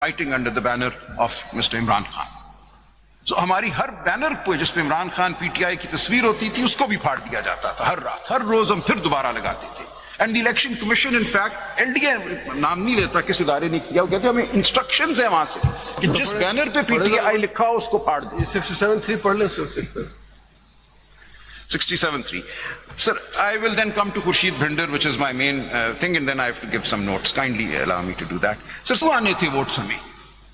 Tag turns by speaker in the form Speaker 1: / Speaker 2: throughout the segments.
Speaker 1: fighting under the banner of Mr. Imran Khan. So हमारी हर banner पे जिसमें Imran Khan PTI की तस्वीर होती थी उसको भी फाड़ दिया जाता था हर रात, हर रोज हम फिर दोबारा लगाते थे. And the election commission in fact LDA नाम नहीं लेता किस इदारे ने किया, वो कहते हैं हमें इंस्ट्रक्शंस है वहां से कि जिस बैनर पे पीटीआई लिखा हो उसको फाड़ दो.
Speaker 2: 67(3) पढ़ लें.
Speaker 1: 67(3). Sir, I will then come to Khurshid Bhinder, which is my main thing, and then I have to give some notes. Kindly allow me to do that. Sir, so aane the votes hame.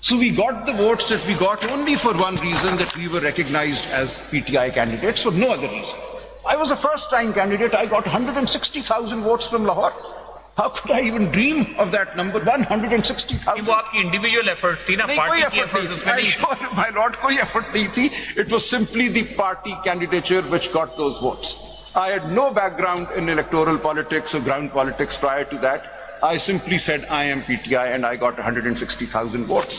Speaker 1: So we got the votes that we got only for one reason, that we were recognized as PTI candidates, for no other reason. I was a first-time candidate. I got 160,000 votes from Lahore. How could I even dream of that number? 160,000.
Speaker 3: वो आपकी individual effort थी ना, party की effort उसमें नहीं थी.
Speaker 1: My lord, कोई effort नहीं थी. It was simply the party candidature which got those votes. I had no background in electoral politics or ground politics prior to that. I simply said I am PTI and I got 160,000 votes.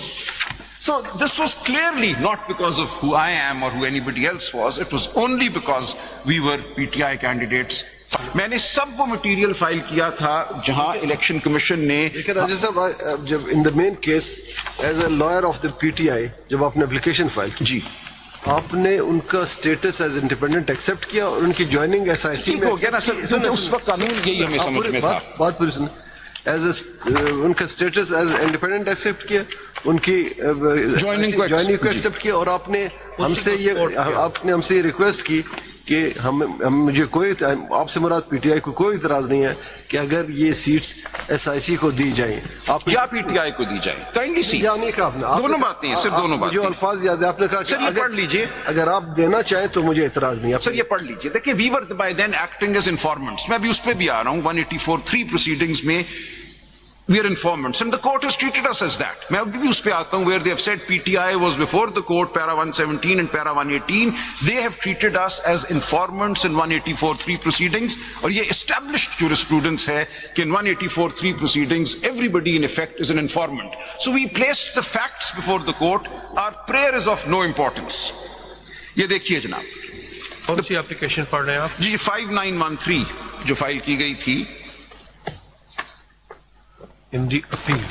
Speaker 1: So this was clearly not because of who I am or who anybody else was. It was only because we were PTI candidates. मैंने सब वो material file किया था जहां election commission ने.
Speaker 2: लेकिन राजेश साहब, जब in the main case as a lawyer of the PTI जब आपने एप्लीकेशन फाइल की,
Speaker 1: जी,
Speaker 2: आपने उनका स्टेटस एज इंडिपेंडेंट एक्सेप्ट किया और उनकी ज्वाइनिंग एसआईसी में
Speaker 1: हो गया ना सर. उस वक्त कानून यही हमें समझ में था.
Speaker 2: बात पूरी सुन. उनका स्टेटस एज इंडिपेंडेंट एक्सेप्ट किया, उनकी ज्वाइनिंग को एक्सेप्ट किया, और आपने हमसे ये रिक्वेस्ट की कि मुझे कोई, आपसे मुराद पीटीआई को कोई इतराज नहीं है कि अगर ये सीट्स एसआईसी को दी जाएं, आप
Speaker 1: या पीटीआई को दी जाए. काइंडली सी
Speaker 2: नहीं कहा आपने.
Speaker 1: दोनों बातें, सिर्फ दोनों बातें.
Speaker 2: जो अल्फाज याद है आपने कहा
Speaker 1: सर ये पढ़ लीजिए.
Speaker 2: अगर आप देना चाहें तो मुझे इतराज नहीं है.
Speaker 1: सर ये पढ़ लीजिए. देखिए, we were by then acting as informants. मैं भी उस पर भी आ रहा हूँ. 184(3) प्रोसीडिंग्स में we are informants and the court has treated us as that. मैं अभी भी उस पे आता हूँ, where they have said PTI was before the court, para 117 and para 118. They have treated us as informants in 184(3) proceedings. और ये established jurisprudence है कि in 184(3) proceedings everybody in effect is an informant. So we placed the facts before the court. Our prayer is of no importance. ये देखिए जनाब,
Speaker 4: कौन सी application पढ़ रहे हैं आप?
Speaker 1: जी 5913 जो फाइल की गई थी
Speaker 4: इन दी अपील,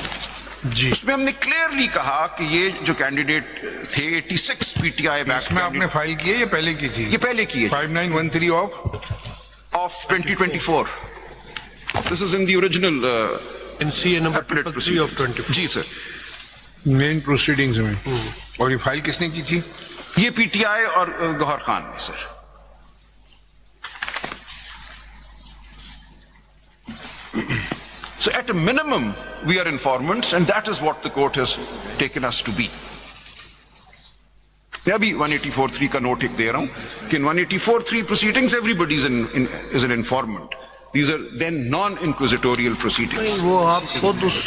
Speaker 4: जी,
Speaker 1: उसमें हमने क्लियरली कहा कि ये जो कैंडिडेट थे 86 पीटीआई बैक.
Speaker 5: इसमें आपने फाइल की है या पहले की थी?
Speaker 1: ये पहले की है.
Speaker 5: 5913
Speaker 1: of 2024. This is in the original
Speaker 4: in CA number
Speaker 1: appellate
Speaker 4: 3 of 24.
Speaker 1: जी सर.
Speaker 5: मेन प्रोसीडिंग्स में. और ये फाइल किसने की थी?
Speaker 1: ये पीटीआई और गौहर खान ने sir. So at a minimum we are informants and that is what the court has taken us to be. मैं अभी 184(3) का नोट एक दे रहा हूं कि in 184(3) proceedings everybody is an informant. These are then non-inquisitorial proceedings.
Speaker 4: वो आप खुद उस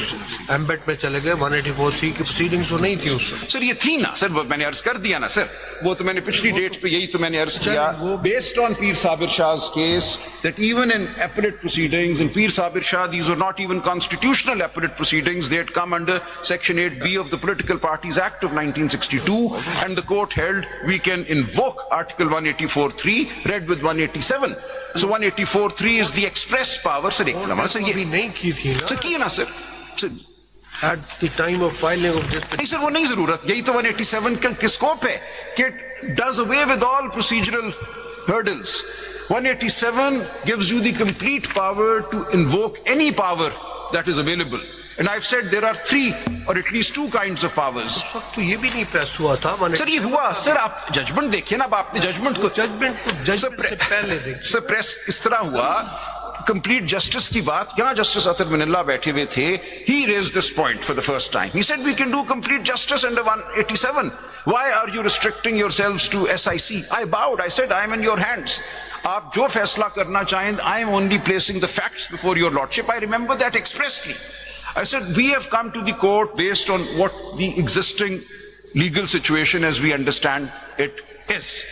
Speaker 4: एम्बेड में चले गए. 184(3) की प्रोसीडिंग्स वो नहीं थी उस.
Speaker 1: सर ये थी ना सर, मैंने अर्ज कर दिया ना सर. वो तो मैंने पिछली डेट पे यही तो मैंने अर्ज किया. Based on Peer Sabir Shah's case, that even in appellate proceedings, in Peer Sabir Shah, these were not even constitutional appellate proceedings. They had come under Section 8B of the Political Parties Act of 1962, and the court held we can invoke Article 184(3) read with 187. So 184(3) is the express power. Sir, एक लम्हा sir, ये
Speaker 4: नहीं की थी ना
Speaker 1: sir, किया ना sir.
Speaker 4: at the time of filing of this.
Speaker 1: नहीं सर, वो नहीं जरूरत. यही तो 187 का स्कोप है कि it does away with all procedural hurdles. 187 gives you the complete power to invoke any power that is available. And I've said there are 3 or at least 2 kinds of powers.
Speaker 4: उस वक्त तो ये भी नहीं press हुआ था.
Speaker 1: Sir ये हुआ सर. आप जजमेंट देखिए ना. अब आपने जजमेंट
Speaker 4: से पहले देखिए.
Speaker 1: सर प्रेस इस तरह हुआ. कंप्लीट जस्टिस की बात, यहां जस्टिस अतर मिनल्ला बैठे हुए थे. He raised this point for the first time. He said we can do complete justice under 187. Why are you restricting yourselves to SIC? I bowed. I said I am in your hands. आप जो फैसला करना चाहें, I am only placing the facts before your lordship. I remember that expressly. I said we have come to the court based on what the existing legal situation as we understand it is.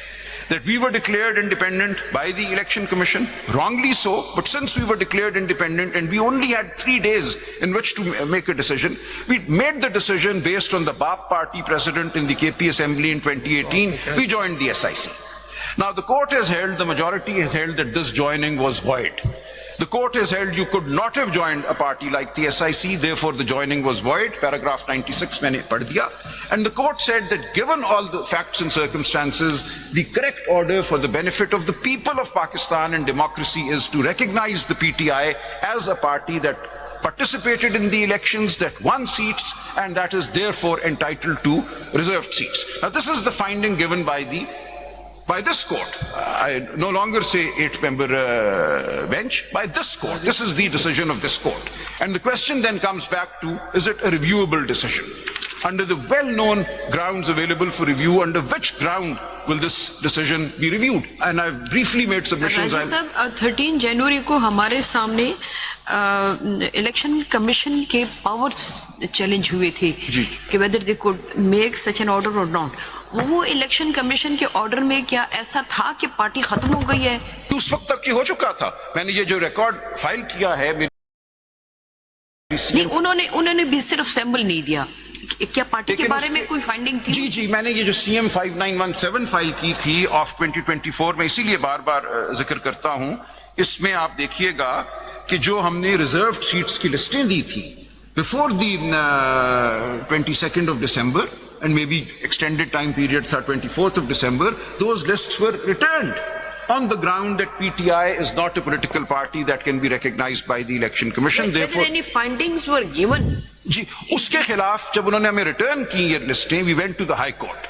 Speaker 1: That we were declared independent by the election commission, wrongly so, but since we were declared independent and we only had 3 days in which to make a decision, we made the decision based on the BAP party precedent in the KP assembly in 2018, we joined the SIC. Now the court has held, the majority has held that this joining was void. The court has held you could not have joined a party like the SIC, therefore the joining was void. Paragraph 96 मैंने पढ़ दिया. And the court said that given all the facts and circumstances, the correct order for the benefit of the people of Pakistan and democracy is to recognize the PTI as a party that participated in the elections, that won seats, and that is therefore entitled to reserved seats. Now this is the finding given by this court. I no longer say 8-member bench, by this court. This is the decision of this court. And the question then comes back to, is it a reviewable decision? Under the well-known grounds available for review, under which ground will this decision be reviewed? And I've briefly made submissions.
Speaker 6: राजा साहब 13 जनवरी को हमारे सामने election commission के powers challenge हुए थे कि whether they could make such an order or not. वो election commission के ऑर्डर में क्या ऐसा था कि पार्टी खत्म हो गई है?
Speaker 1: तो उस वक्त तक ये हो चुका था. मैंने ये जो रिकॉर्ड फाइल किया है,
Speaker 6: नहीं, उन्होंने भी सिर्फ सैंपल नहीं दिया. क्या पार्टी के बारे में कोई फाइंडिंग थी?
Speaker 1: जी, मैंने ये जो CM 5917 फाइल की थी ऑफ 2024 में, इसीलिए बार बार जिक्र करता हूं. इसमें आप देखिएगा कि जो हमने रिजर्व्ड सीट्स की लिस्टें दी थी before the 22nd of December and maybe extended time period था 24th of December, those lists were returned on the ground that PTI is not a political party that can be recognized by the Election Commission.
Speaker 6: Therefore, any findings were given?
Speaker 1: जी, उसके खिलाफ जब उन्होंने हमें return की ये लिस्टें, we went to the High Court.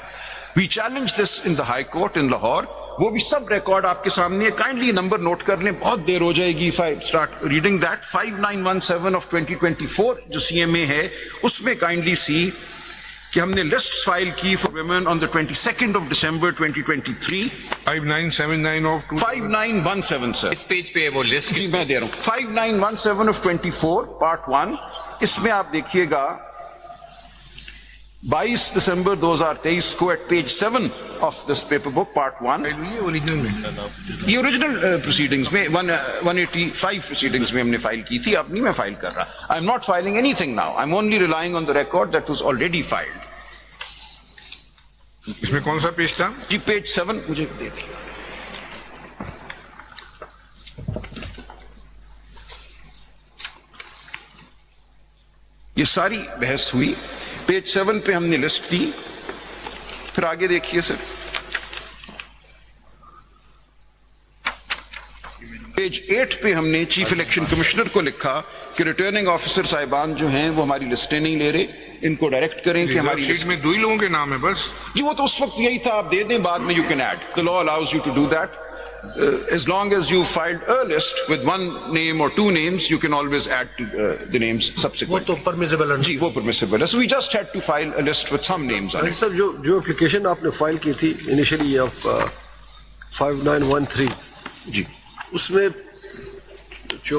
Speaker 1: We challenged this in the High Court in Lahore. वो भी सब रिकॉर्ड आपके सामने. काइंडली नंबर नोट कर लें, बहुत देर हो जाएगी if I start reading that. 5917 of 2024 जो CMA है, उसमें काइंडली सी कि हमने लिस्ट्स फाइल की for women on the 22nd of December 2023.
Speaker 5: 5979 of
Speaker 1: 5917 sir.
Speaker 3: इस पेज पे वो लिस्ट
Speaker 1: जी मैं दे रहा हूँ. 5917 of 24 part 1. इसमें आप देखिएगा 22 दिसंबर 2023 को at page 7 of this paper book part 1. ये ओरिजिनल प्रोसीडिंग्स में 185 प्रोसीडिंग्स में हमने फाइल की थी. अब नहीं मैं फाइल कर रहा. I am not filing anything now. I am only relying on the record that was already filed.
Speaker 5: इसमें कौन सा पेज था?
Speaker 1: जी पेज 7 मुझे दे दी. ये सारी बहस हुई. पेज 7 पे हमने लिस्ट दी. फिर आगे देखिए सर, पेज 8 पे हमने चीफ इलेक्शन कमिश्नर को लिखा कि रिटर्निंग ऑफिसर साहिबान जो हैं वो हमारी लिस्टें नहीं ले रहे, इनको डायरेक्ट करें कि हमारी
Speaker 5: शीट में 2 ही लोगों के नाम है बस.
Speaker 1: जी वो तो उस वक्त यही था. आप दे दें, बाद में you can add. The law allows you to do that. As long as you filed a list with one name or 2 names, you can always add to the names subsequently.
Speaker 4: वो तो permissible है.
Speaker 1: जी वो permissible है. So we just had to file a list with some names on it.
Speaker 2: Sir जो application आपने file की थी initially of 5913
Speaker 1: जी
Speaker 2: उसमें